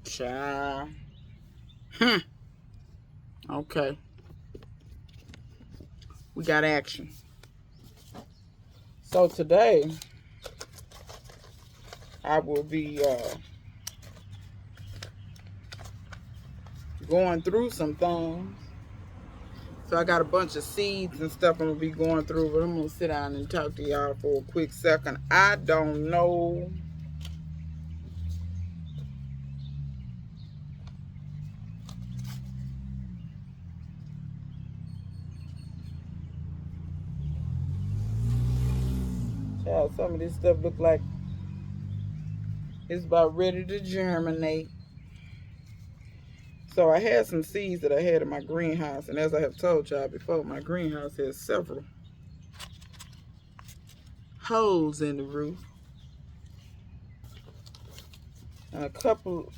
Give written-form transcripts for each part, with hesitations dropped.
Child. Okay. We got action. So today, I will be going through some things. So I got a bunch of seeds and stuff I'm going to be going through, but I'm going to sit down and talk to y'all for a quick second. I don't know. Child, some of this stuff look like it's about ready to germinate. So I had some seeds that I had in my greenhouse, and as I have told y'all before, my greenhouse has several holes in the roof. And a couple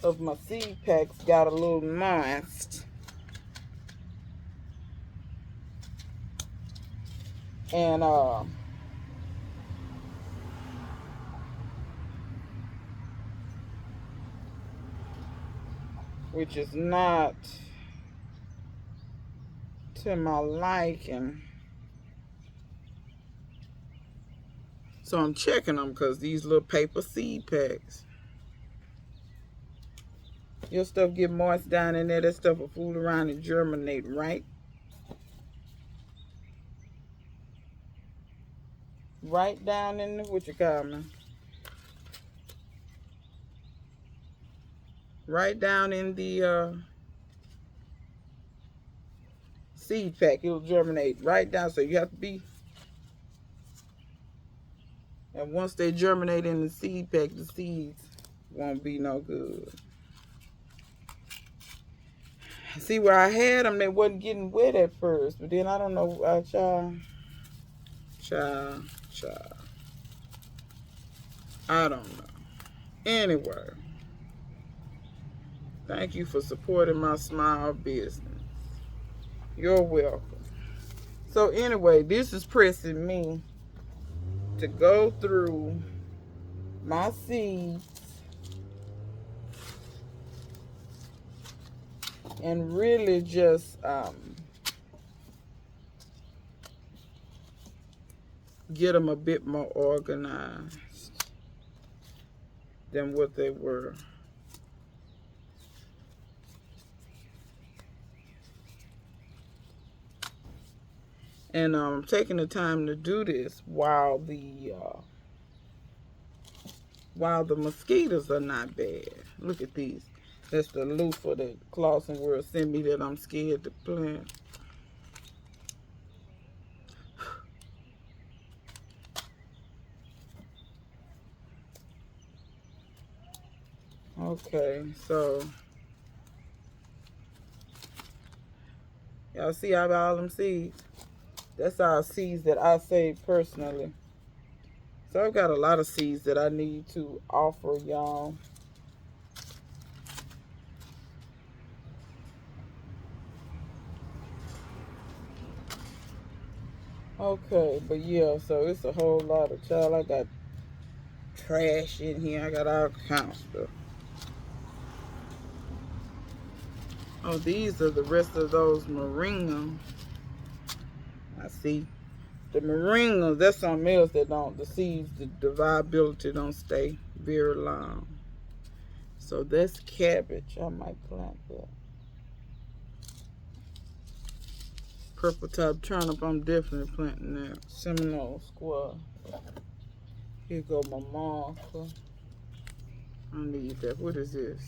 of my seed packs got a little moist. And which is not to my liking. So I'm checking them because these little paper seed packs. Your stuff get moist down in there. That stuff will fool around and germinate, right? Right down in the, what you call me? Right down in the seed pack. It'll germinate right down. So you have to be. And once they germinate in the seed pack, the seeds won't be no good. See, where I had them, they wasn't getting wet at first. But then I don't know, child. I don't know. Anyway, thank you for supporting my small business. You're welcome. So anyway, this is pressing me to go through my seeds and really just get them a bit more organized than what they were. And I'm taking the time to do this while the mosquitoes are not bad. Look at these. That's the loofah that Clausen World sent me that I'm scared to plant. Okay, so y'all see how all them seeds? That's our seeds that I saved personally. So I've got a lot of seeds that I need to offer y'all. Okay, but yeah, so it's a whole lot of, child. I got trash in here. I got all kinds of stuff. Oh, these are the rest of those moringa. I see. The moringa, that's something else that don't, the seeds, the viability don't stay very long. So that's cabbage. I might plant that. Purple top turnip, I'm definitely planting that. Seminole squash. Here go my marker. I need that. What is this?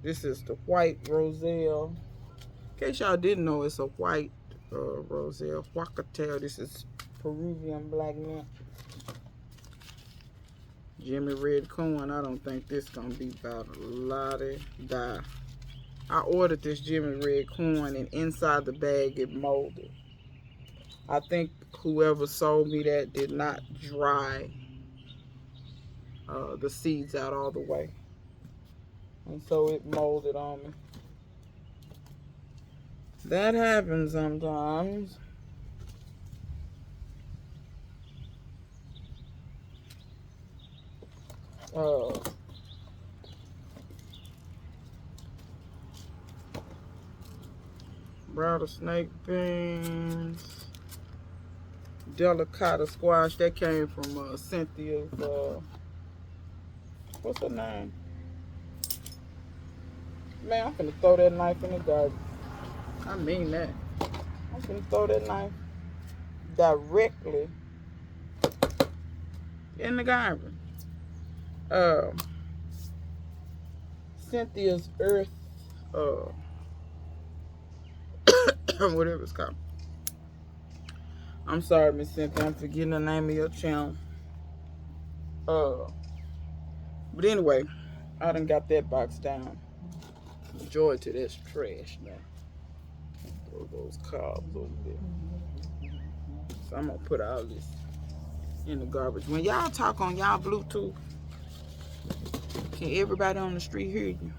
This is the white roselle. In case y'all didn't know, it's a white roselle. Huacateo. This is Peruvian black mint. Jimmy Red Corn. I don't think this gonna be about a lot of die. I ordered this Jimmy Red Corn, and inside the bag it molded. I think whoever sold me that did not dry the seeds out all the way, and so it molded on me. That happens sometimes. Rattlesnake beans. Delicata squash. That came from Cynthia's, what's her name? Man, I'm finna throw that knife in the garbage. I mean that. I'm finna throw that knife directly in the garbage. Cynthia's Earth, whatever it's called. I'm sorry, Miss Cynthia, I'm forgetting the name of your channel. But anyway, I done got that box down. Majority of that's trash now. Throw those cobs over there. So I'm gonna put all this in the garbage. When y'all talk on y'all Bluetooth, can everybody on the street hear you?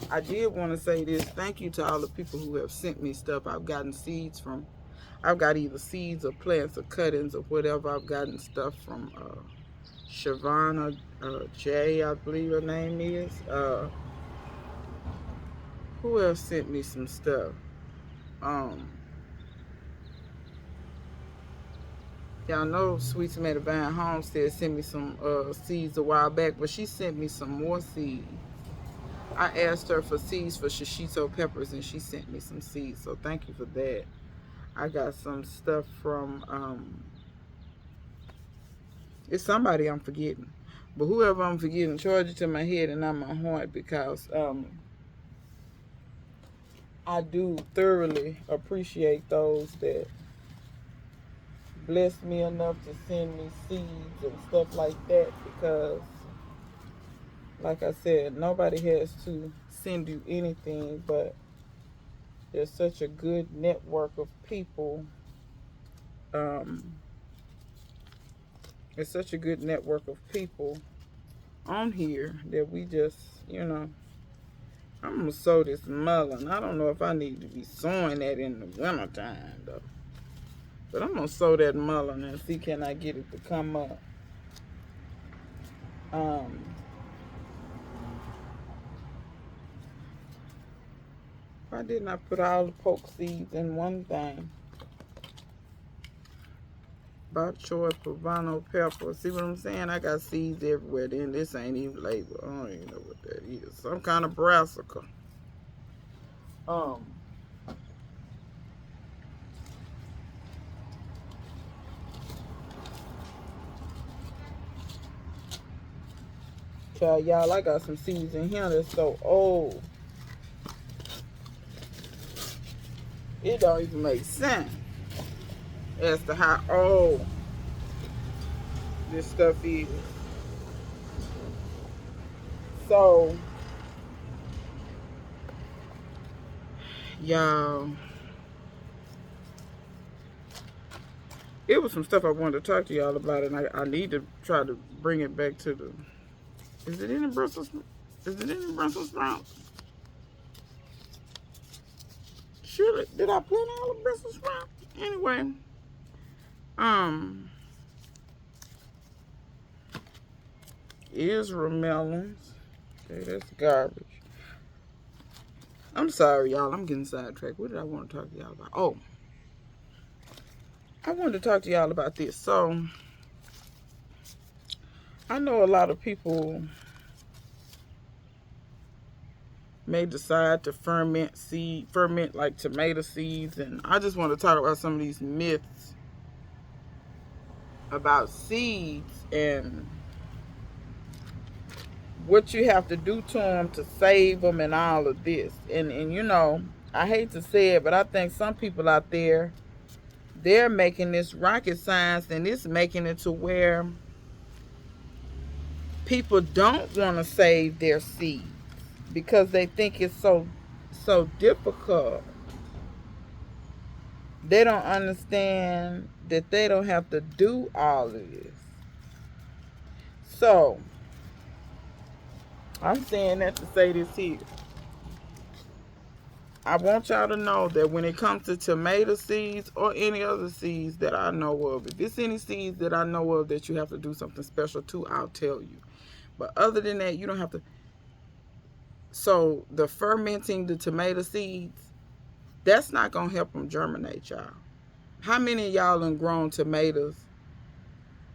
I did want to say this. Thank you to all the people who have sent me stuff. I've gotten seeds from. I've got either seeds or plants or cuttings or whatever. I've gotten stuff from Shavana J, I believe her name is. Who else sent me some stuff? Y'all know Sweet Tomato Vine Homestead sent me some seeds a while back, but she sent me some more seeds. I asked her for seeds for shishito peppers, and she sent me some seeds, so thank you for that. I got some stuff from, it's somebody I'm forgetting. But whoever I'm forgetting, charge it to my head and not my heart, because I do thoroughly appreciate those that bless me enough to send me seeds and stuff like that, because like I said, nobody has to send you anything, but there's such a good network of people. It's such a good network of people on here that we just, you know, I'm gonna sow this melon. I don't know if I need to be sowing that in the wintertime though, but I'm gonna sow that melon and see can I get it to come up. Why didn't I put all the poke seeds in one thing? Bok choy, poblano pepper. See what I'm saying? I got seeds everywhere. Then this ain't even labeled. I don't even know what that is. Some kind of brassica. Child, y'all, I got some seeds in here that's so old. It don't even make sense as to how old this stuff is. So, y'all, it was some stuff I wanted to talk to y'all about, and I need to try to bring it back to the. Is it in the Brussels? Is it in the Brussels sprouts? Surely, did I plant all the Brussels sprouts? Anyway, Israel melons. Okay, that's garbage. I'm sorry, y'all. I'm getting sidetracked. What did I want to talk to y'all about? Oh, I wanted to talk to y'all about this. So, I know a lot of people may decide to ferment like tomato seeds, and I just want to talk about some of these myths about seeds and what you have to do to them to save them and all of this. And you know, I hate to say it, but I think some people out there, they're making this rocket science, and it's making it to where people don't want to save their seeds because they think it's so difficult. They don't understand that they don't have to do all of this. So, I'm saying that to say this here. I want y'all to know that when it comes to tomato seeds or any other seeds that I know of, if it's any seeds that I know of that you have to do something special to, I'll tell you. But other than that, you don't have to. So the fermenting the tomato seeds, that's not going to help them germinate, y'all. How many of y'all done grown tomatoes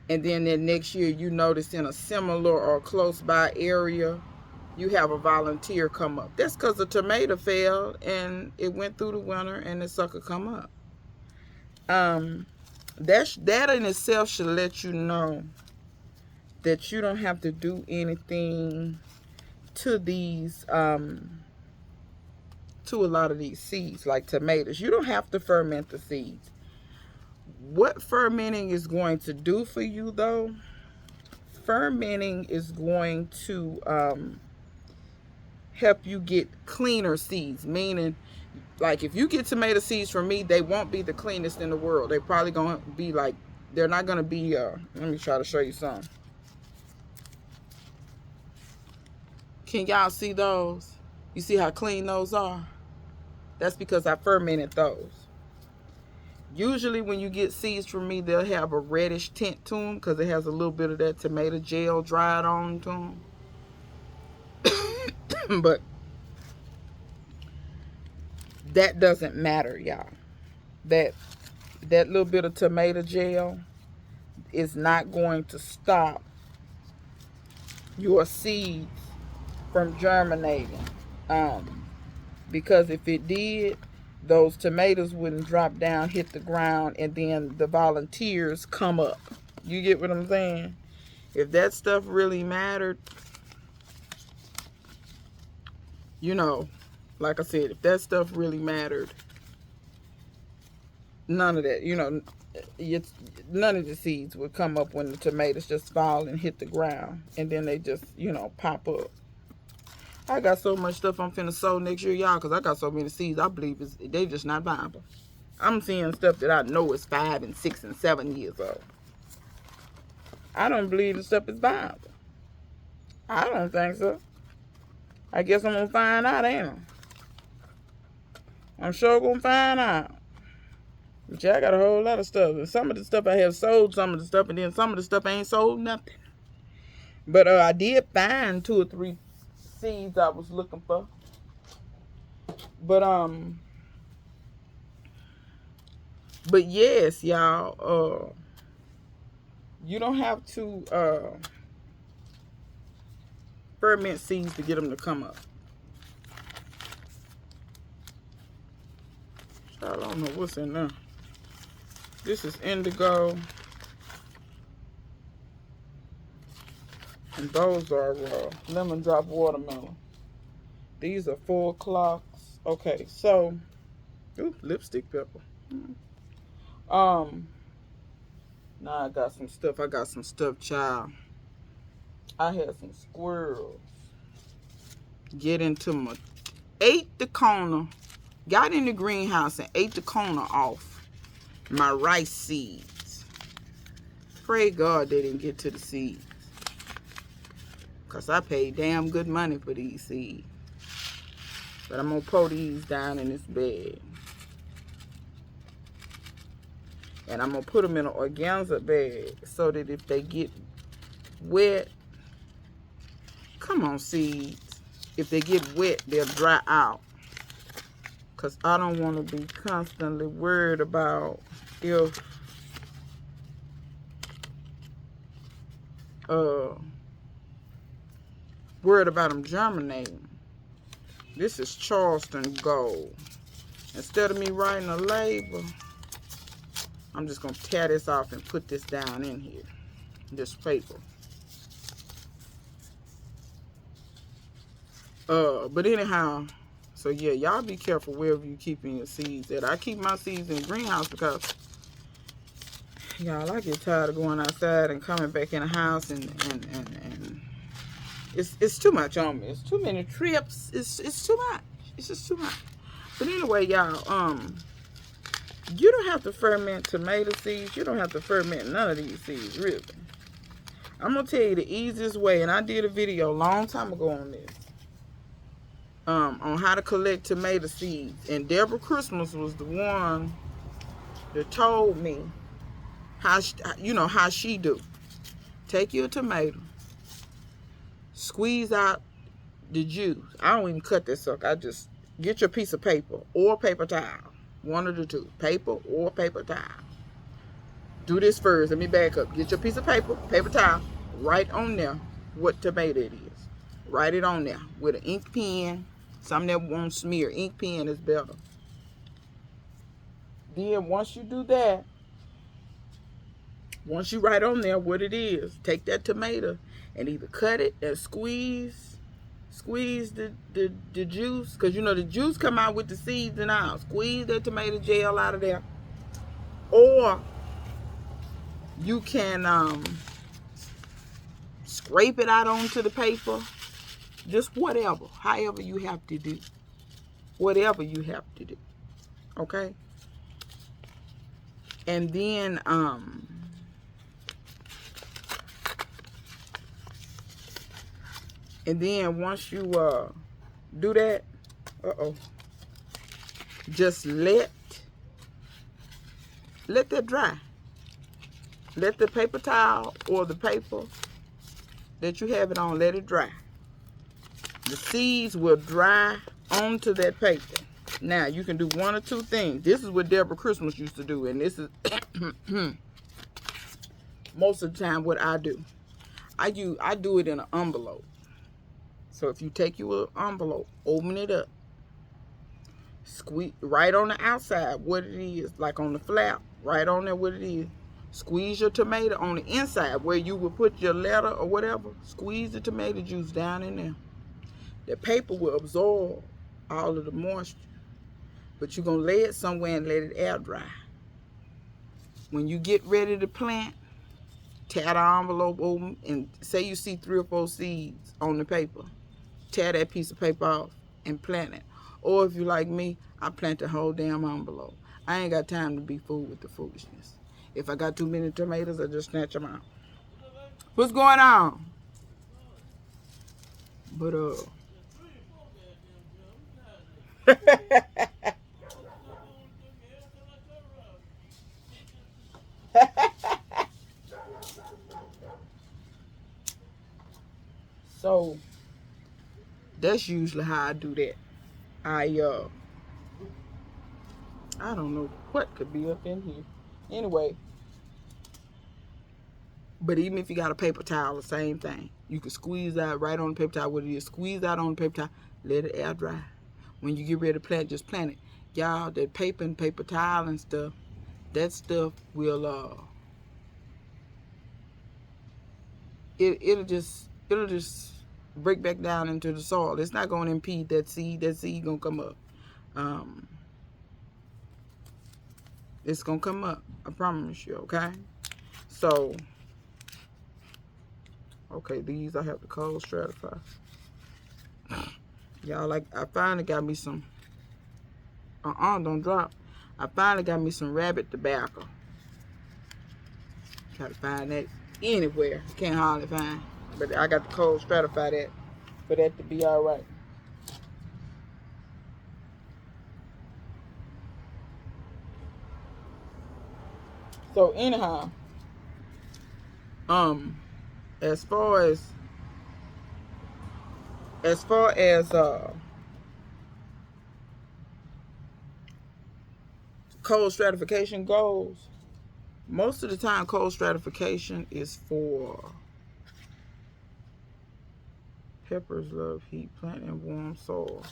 and then that next year you notice in a similar or close by area you have a volunteer come up? That's because the tomato failed and it went through the winter and the sucker come up. That in itself should let you know that you don't have to do anything to these to a lot of these seeds like tomatoes. You don't have to ferment the seeds. What fermenting is going to do for you though, fermenting is going to help you get cleaner seeds. Meaning, like if you get tomato seeds from me, they won't be the cleanest in the world. They're probably going to be like, they're not going to be, let me try to show you some. Can y'all see those? You see how clean those are? That's because I fermented those. Usually when you get seeds from me, they'll have a reddish tint to them because it has a little bit of that tomato gel dried on to them. But that doesn't matter, y'all. That little bit of tomato gel is not going to stop your seeds from germinating. Because if it did, those tomatoes wouldn't drop down, hit the ground, and then the volunteers come up. You get what I'm saying? If that stuff really mattered, you know, like I said, if that stuff really mattered, none of that, you know, none of the seeds would come up when the tomatoes just fall and hit the ground, and then they just, you know, pop up. I got so much stuff I'm finna sow next year, y'all, because I got so many seeds I believe they just not viable. I'm seeing stuff that I know is 5 and 6 and 7 years old. I don't believe the stuff is viable. I don't think so. I guess I'm gonna find out, ain't I? I'm sure gonna find out. But yeah, I got a whole lot of stuff. And some of the stuff I have sold, some of the stuff, and then some of the stuff I ain't sold nothing. But I did find 2 or 3 seeds I was looking for. But yes, y'all, you don't have to ferment seeds to get them to come up. I don't know what's in there. This is indigo. And those are lemon drop watermelon. These are 4 o'clocks. Okay, so, ooh, lipstick pepper. Now I got some stuff. I got some stuff, child. I had some squirrels get into my, ate the corner, got in the greenhouse and ate the corner off my rice seeds. Pray God they didn't get to the seeds. Because I paid damn good money for these seeds. But I'm going to pour these down in this bag. And I'm going to put them in an organza bag so that if they get wet, come on seeds, if they get wet, they'll dry out. Because I don't want to be constantly worried about if worried about them germinating. This is Charleston Gold. Instead of me writing a label, I'm just going to tear this off and put this down in here. This paper. But anyhow, so yeah, y'all be careful wherever you keeping your seeds at. I keep my seeds in the greenhouse because, y'all, I get tired of going outside and coming back in the house and it's too much on me. It's too many trips. It's too much. It's just too much. But anyway, y'all, you don't have to ferment tomato seeds. You don't have to ferment none of these seeds, really. I'm going to tell you the easiest way, and I did a video a long time ago on this, on how to collect tomato seeds. And Deborah Christmas was the one that told me how she do. Take your tomato, squeeze out the juice. I don't even cut this sucker. I just get your piece of paper or paper towel. One of the two. Paper or paper towel. Do this first. Let me back up. Get your piece of paper, paper towel. Write on there what tomato it is. Write it on there with an ink pen. Something that won't smear. Ink pen is better. Then once you do that, once you write on there what it is, take that tomato and either cut it and squeeze the juice, because you know the juice come out with the seeds and all. Squeeze that tomato gel out of there. Or you can scrape it out onto the paper. Just whatever. However you have to do. Whatever you have to do. Okay? And then once you do that, just let that dry. Let the paper towel or the paper that you have it on, let it dry. The seeds will dry onto that paper. Now, you can do one or two things. This is what Deborah Christmas used to do, and this is most of the time what I do. I do it in an envelope. So if you take your envelope, open it up, squeeze right on the outside what it is, like on the flap, right on there what it is. Squeeze your tomato on the inside where you would put your letter or whatever. Squeeze the tomato juice down in there. The paper will absorb all of the moisture. But you're going to lay it somewhere and let it air dry. When you get ready to plant, tear the envelope open and say you see 3 or 4 seeds on the paper. Tear that piece of paper off and plant it. Or if you like me, I plant the whole damn envelope. I ain't got time to be fooled with the foolishness. If I got too many tomatoes, I just snatch them out. What's going on? But so that's usually how I do that. I don't know what could be up in here. Anyway, but even if you got a paper towel, the same thing. You can squeeze out right on the paper towel what it is. Squeeze out on the paper towel, let it air dry. When you get ready to plant, just plant it. Y'all, that paper and paper towel and stuff, that stuff will it'll just break back down into the soil. It's not going to impede that seed. That seed gonna come up. It's gonna come up. I promise you. Okay. So, okay, these I have to cold stratify. Y'all, like, I finally got me some. Don't drop. I finally got me some rabbit tobacco. Try to find that anywhere. Can't hardly find. But I got to cold stratify that for that to be all right. So anyhow, as far as cold stratification goes, most of the time cold stratification is for peppers love heat, plant in warm soil.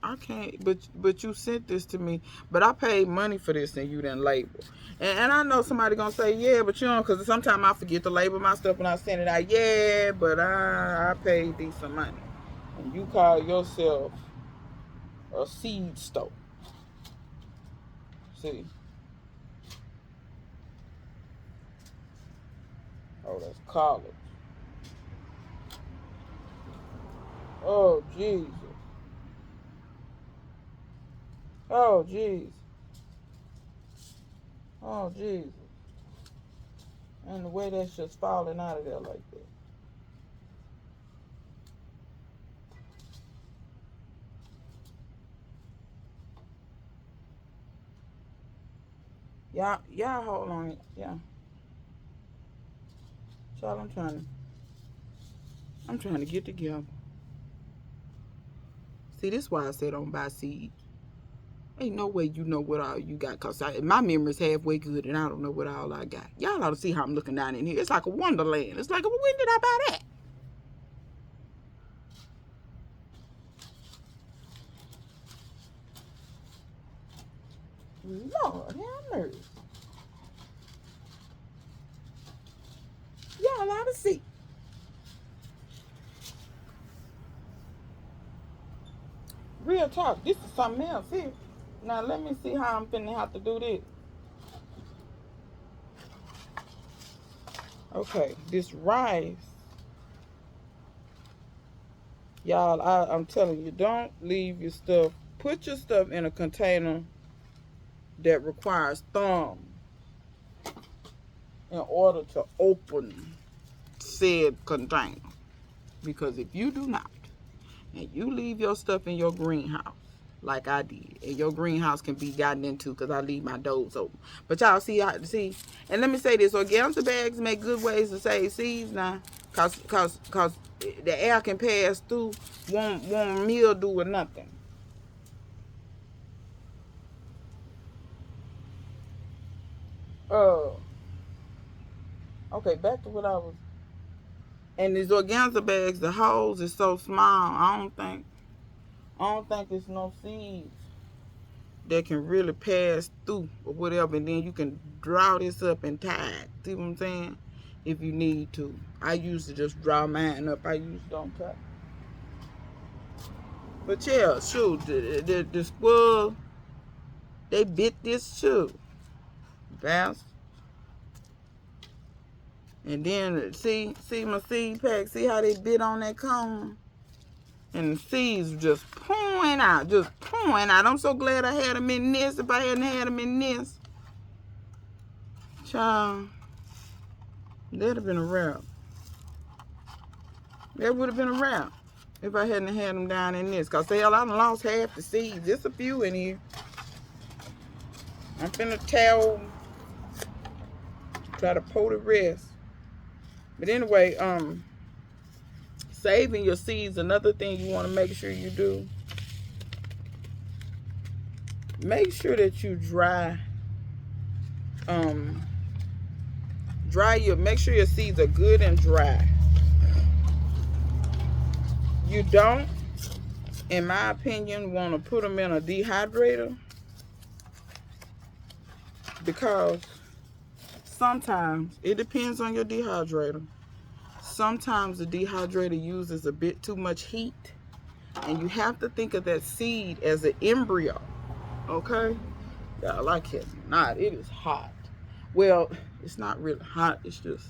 I can't, but you sent this to me, but I paid money for this and you didn't label. And I know somebody gonna say, yeah, but you know, because sometimes I forget to label my stuff when I send it out. Yeah, but I paid decent money. And you call yourself a seed store. See? Oh, that's college. Oh, Jesus. Oh, jeez. Oh, Jesus. And the way that's just falling out of there like that. Y'all hold on. Yeah. Child, I'm trying to. I'm trying to get together. See, this is why I said don't buy seeds. Ain't no way you know what all you got, because my memory's halfway good and I don't know what all I got. Y'all ought to see how I'm looking down in here. It's like a wonderland. It's like, when did I buy that? Lord have mercy. Y'all ought to see. Real talk. This is something else here. Now, let me see how I'm finna have to do this. Okay, this rice. Y'all, I'm telling you, don't leave your stuff. Put your stuff in a container that requires thumb in order to open said container. Because if you do not, and you leave your stuff in your greenhouse, like I did, and your greenhouse can be gotten into because I leave my doors open. But y'all see, and let me say this, organza bags make good ways to save seeds now, cause the air can pass through, won't mildew or nothing. Okay, back to what I was. And these organza bags, the holes is so small. I don't think it's no seeds that can really pass through or whatever, and then you can draw this up and tie it. See what I'm saying? If you need to. I used to just draw mine up. I usually don't tie. But yeah, shoot, the squirrel, they bit this too. Bounce. And then see my seed pack, see how they bit on that cone? And the seeds just pouring out, I'm so glad I had them in this. If I hadn't had them in this, child, that'd have been a wrap. That would have been a wrap if I hadn't had them down in this. Because, hell, I done lost half the seeds. There's a few in here. I'm finna try to pull the rest. But anyway, saving your seeds, another thing you want to make sure you do. Make sure that you make sure your seeds are good and dry. You don't, in my opinion, want to put them in a dehydrator, because sometimes, it depends on your dehydrator. Sometimes the dehydrator uses a bit too much heat, and you have to think of that seed as an embryo, okay? Y'all, I cannot. It is hot. Well, it's not really hot. It's just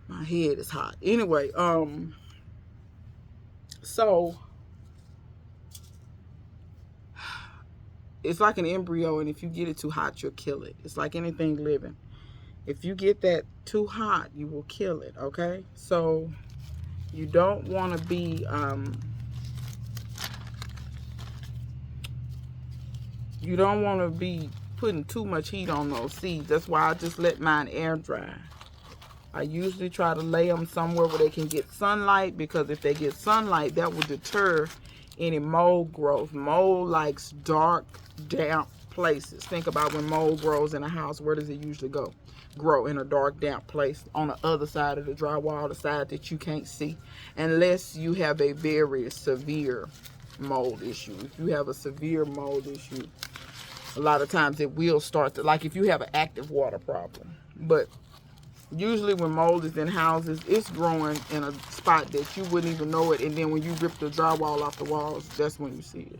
my head is hot. Anyway, so it's like an embryo, and if you get it too hot, you'll kill it. It's like anything living. If you get that too hot, you will kill it, okay? So you don't want to be putting too much heat on those seeds. That's why I just let mine air dry. I usually try to lay them somewhere where they can get sunlight, because if they get sunlight, that will deter any mold growth. Mold likes dark, damp places. Think about when mold grows in a house, where does it usually go? Grow in a dark, damp place on the other side of the drywall, the side that you can't see, unless you have a very severe mold issue. If you have a severe mold issue, a lot of times it will start to, like if you have an active water problem. But usually when mold is in houses, it's growing in a spot that you wouldn't even know it, and then when you rip the drywall off the walls, that's when you see it.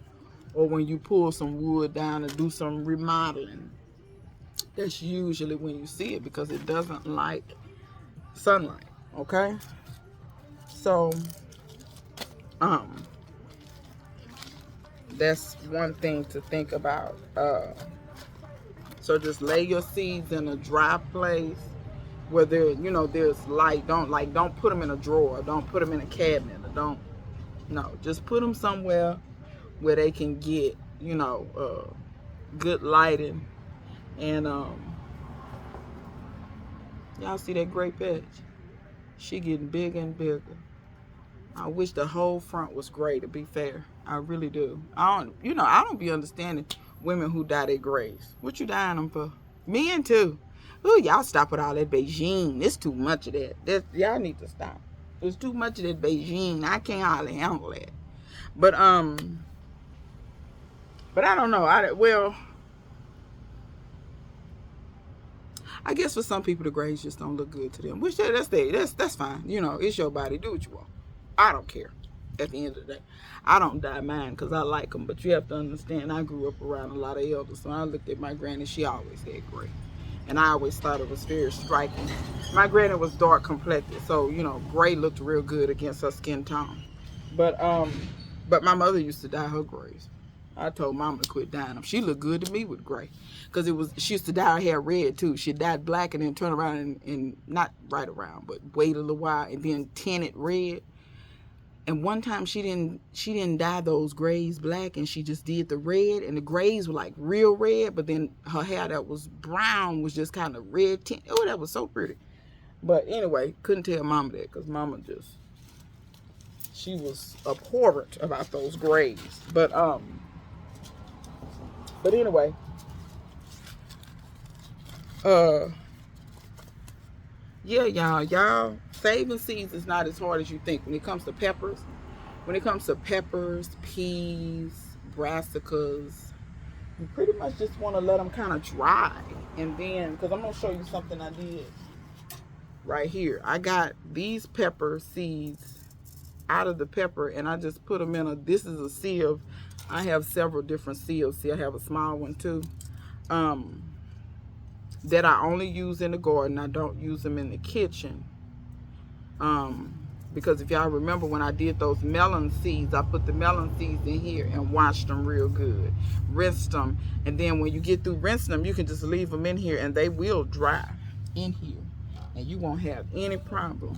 Or when you pull some wood down and do some remodeling, that's usually when you see it, because it doesn't like sunlight, okay? So, that's one thing to think about. So just lay your seeds in a dry place where there's light. Don't put them in a drawer. Don't put them in a cabinet. Just put them somewhere where they can get, good lighting. And y'all see that grape patch? She getting bigger and bigger. I wish the whole front was gray, to be fair. I really do. I don't be understanding women who dye their grays. What you dyeing them for? Men too. Ooh, y'all stop with all that Beijing. It's too much of that. Y'all need to stop. There's too much of that Beijing. I can't hardly handle that. But I don't know. I guess for some people the grays just don't look good to them. Which that's fine. You know, it's your body. Do what you want. I don't care. At the end of the day, I don't dye mine because I like them. But you have to understand, I grew up around a lot of elders. So I looked at my granny. She always had gray, and I always thought it was very striking. My granny was dark complected, so you know, gray looked real good against her skin tone. But my mother used to dye her grays. I told Mama to quit dyeing them. She looked good to me with gray, because she used to dye her hair red too. She dyed black and then turn around and not right around, but wait a little while and then tint it red. And one time she didn't dye those grays black, and she just did the red, and the grays were like real red, but then her hair that was brown was just kind of red tint. Oh, that was so pretty. But anyway, couldn't tell Mama that, because Mama she was abhorrent about those grays. But anyway, yeah, y'all saving seeds is not as hard as you think when it comes to peppers. When it comes to peppers, peas, brassicas, you pretty much just want to let them kind of dry. And then, because I'm going to show you something I did right here. I got these pepper seeds out of the pepper, and I just put them in this is a sieve. I have several different sieves. See, I have a small one too. That I only use in the garden. I don't use them in the kitchen. Because if y'all remember when I did those melon seeds, I put the melon seeds in here and washed them real good. Rinsed them. And then when you get through rinsing them, you can just leave them in here and they will dry in here. And you won't have any problem